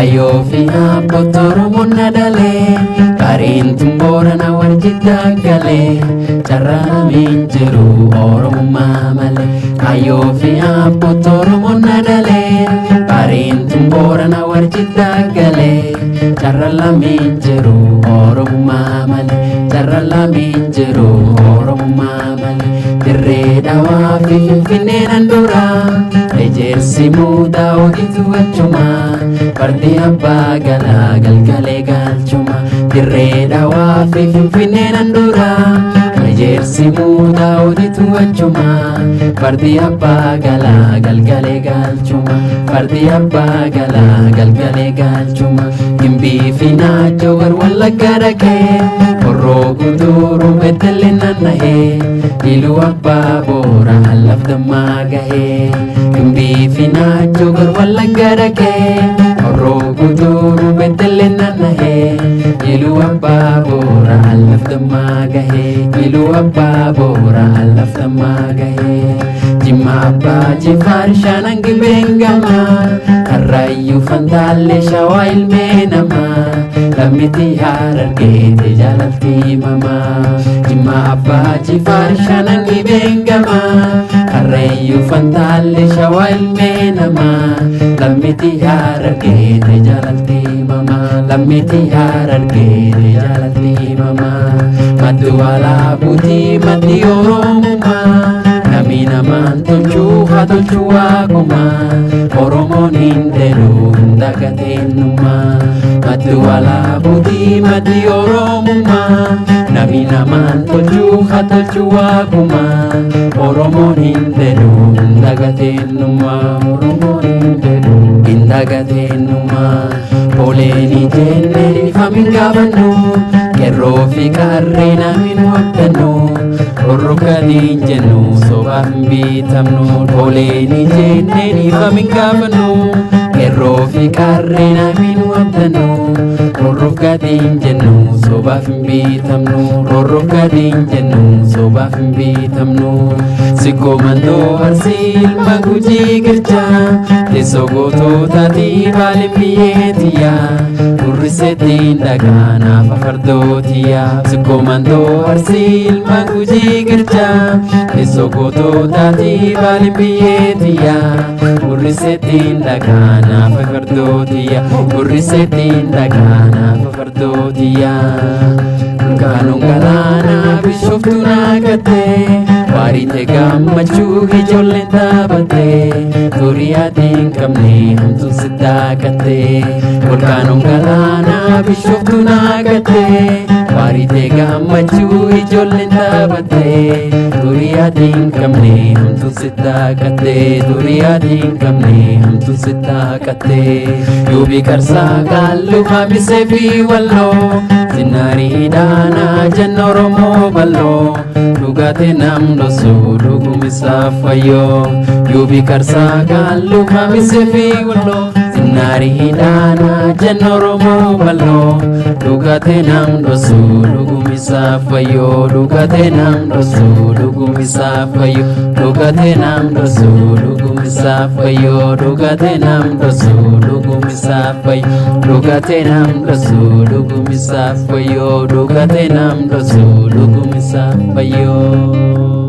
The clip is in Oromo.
Ayo fi apotoro monadale Karin tumborana warjita gale Cara minjeru oromummaa male Ayo fi apotoro monadale Karin tumborana warjita gale Cara minjeru oromummaa male Cara minjeru oromummaa male Dirree dhawaa fi Finfinnee nan dura Ejersi muda oditu achuma Fardi abbaa galaa galgalee galchuma Dirree dhawaa fi Finfinnee nan dura Ejersi muda oditu achuma Fardi abbaa galaa galgalee galchuma Fardi abbaa galaa galgalee galchuma Gimbii fi naachoo gar Wallaggaa dhaqee Horroo Guduruu Beetele naanna'ee Iluu abbaa boora lafdammaa gahee Gimbii fi naachoo gar Wallaggaa dhaqee Horroo Guduruu Beetele naanna'ee Iluu abbaa boora lafdammaa gahee Iluu abbaa boora lafdammaa gahee Jimma abbaa Jifaar Shanan Gibeen gamaa Karrayyuu Fantaallee Shawaa ilmee namaa Lammiti Harargeete jaalaltii mamaa Jimma abbaa Jifaar Shanan Gibeen gamaa Karrayyuu Fantaallee Shawaa ilmee namaa Lammiti Harargeete jaalaltii mamaa Lammiti Harargeete jaalaltii mamaa Maddu walaa buutii maddi Oromummaa Nami namaan tolchuu haa tolchuu waaqumaa Oromoon hin dheeduu hin dagateenyummaa Maddu walaa buutii maddi Oromummaa Nami namaan tolchuu haa tolchuu waaqumaa Oromoon hin dheeduu hin dagateenyummaa Oromoon hin dheeduu hin dagateenyummaa Ooleenii jennee ifamin gaafannu Kerroo fi qarree namin hodhannu Orrukadiin jennu sobaan bitamnu Ooleenii jennee ifamin gaafannu Kerroo fi qarree namin hodhannu Orrukadiin jennu sobaaf hin bitamnu Orrukadiin jennu sobaaf hin bitamnu Sikkoo mandoo Arsii ilma Gujii Girjaa Teessoo goototaatii Baaleen biyyeetiyyaa Gurriseettiin dhagaa naafa fardootiyaa Sikkoo mandoo Arsii ilma Gujii Girjaa Teessoo goototaatii Baaleen biyyeetiyyaa Gurriseettiin dhagaa naafa fardootiyaa Gurriseettiin dhagaa naafa fardootiyaa Kaanuun galaanaa Bishooftuu naagattee Waarite gammachuu ijoolleen taphattee Duriyaatiin qabnee hamtuun si daakattee Volkaanuun galaanaa Bishooftuu naagattee Waarite gammachuu ijoolleen taphattee Duriyaatiin qabnee hamtuun si daakattee Duriyaatiin qabnee hamtuun si daakattee Yuubii Qarsaa Qaalluu Hamisee fi Walloo Zinnaarii Dhaanaa Janna Oromoo Balloo Dhugaatee nam dhosuu dhugumisaaf fayyoo Yuubii Qarsaa Qaalluu Hamisee fi Walloo Zinnaarii Dhaanaa Janna Oromoo Balloo Dhugaatee nam dhosuu dhugumisaaf fayyoo Dhugaatee nam dhosuu dhugumisaaf fayyoo Dhugaatee nam dhosuu dhugumisaaf fayyoo Dhugaatee nam dhosuu dhugumisaaf fayyoo Dhugaatee nam dhosuu dhugumisaaf fayyoo Dhugaatee nam dhosuu dhugumisaaf fayyoo